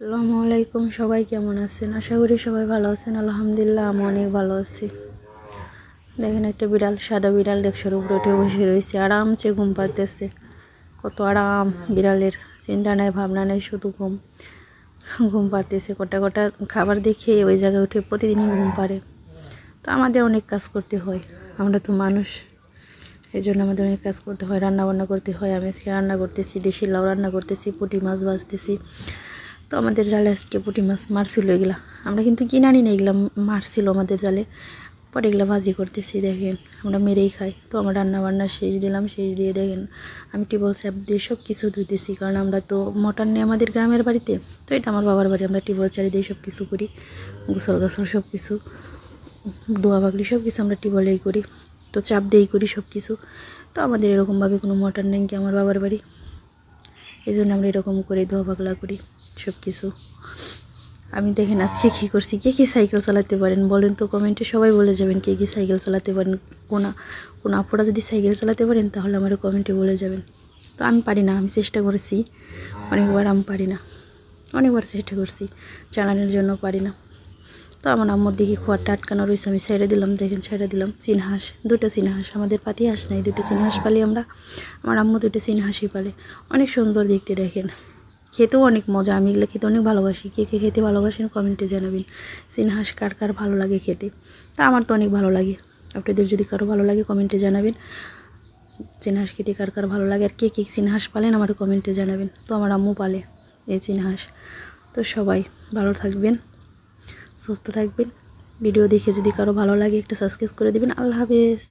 আসসালামু আলাইকুম। সবাই কেমন আছেন? আশা করি সবাই ভালো আছেন। আলহামদুলিল্লাহ আমি অনেক ভালো আছি। দেখেন একটা বিড়াল, সাদা বিড়াল ডেস্কের উপরে উঠে বসে রয়েছে, আরামসে ঘুম পাড়তেছে। কত আরাম বিড়ালের, চিন্তা নাই ভাবনা নেই, শুধু ঘুম পাড়তেছে। কটা কটা খাবার দেখে ওই জায়গায় উঠে প্রতিদিনই ঘুম পাড়ে। তো আমাদের অনেক কাজ করতে হয়, আমরা তো মানুষ, এই জন্য আমাদের অনেক কাজ করতে হয়, রান্না বান্না করতে হয়। আমি আজকে রান্না করতেছি, দেশি লাউ রান্না করতেছি, পুঁটি মাছ ভাজতেছি। তো আমাদের জালে আজকে পুঁটি মাছ মারছিল এগুলা, আমরা কিন্তু কিনে আনি না, এগুলো মারছিল আমাদের জালে। পরে এগুলো ভাজি করতেছি, দেখেন আমরা মেরেই খাই। তো আমার রান্না বান্না শেষ দিলাম, শেষ দিয়ে দেখেন আমি টিউবওয়েল স্যাপ দিয়ে সব কিছু ধুইতেছি, কারণ আমরা তো মোটর নেই আমাদের গ্রামের বাড়িতে। তো এটা আমার বাবার বাড়ি, আমরা টিউবওয়েল চারি দিয়ে সব কিছু করি, গোসল গাছল সব কিছু, দোয়া বাগলি সব কিছু আমরা টিউবওয়েলেই করি। তো চাপ দিয়েই করি সব কিছু। তো আমাদের এরকমভাবে কোনো মোটর নেই কি আমার বাবার বাড়ি, এই জন্য আমরা এরকম করে ধোয়া পাগলা করি সব কিছু। আমি দেখেন আজকে কী করছি। কে কে সাইকেল চালাতে পারেন বলেন তো কমেন্টে, সবাই বলে যাবেন কে কে সাইকেল চালাতে পারেন। কোন আপুরা যদি সাইকেল চালাতে পারেন তাহলে আমার কমেন্টে বলে যাবেন। তো আমি পারি না, আমি চেষ্টা করেছি অনেকবার, আমি পারি না, অনেকবার চেষ্টা করছি চালানোর জন্য, পারি না। তো আমার আম্মুর দিকে খোয়ারটা আটকানো রয়েছে, আমি ছেড়ে দিলাম, দেখেন ছেড়ে দিলাম। চীনহাঁস, দুটো চীনহাঁস, আমাদের পাতি হাঁস নাই, দুটো চীনহাঁস পালি আমরা। আমার আম্মু দুটো চীনহাঁসই পালে, অনেক সুন্দর দেখতে, দেখেন খেতেও অনেক মজা। আমি এগুলো খেতে অনেক ভালোবাসি। কে কে খেতে ভালোবাসেন কমেন্টে জানাবেন। চীনহাঁস কার কার ভালো লাগে খেতে? তা আমার তো অনেক ভালো লাগে। আপনাদের যদি কারো ভালো লাগে কমেন্টে জানাবেন। চীনহাঁস খেতে কার কার ভালো লাগে, আর কে কে চীনহাঁস পালেন আমার কমেন্টে জানাবেন। তো আমার আম্মু পালে এই চীনহাঁস। তো সবাই ভালো থাকবেন, সুস্থ থাকবেন। ভিডিও দেখে যদি কারো ভালো লাগে একটা সাবস্ক্রাইব করে দেবেন। আল্লাহ হাফেজ।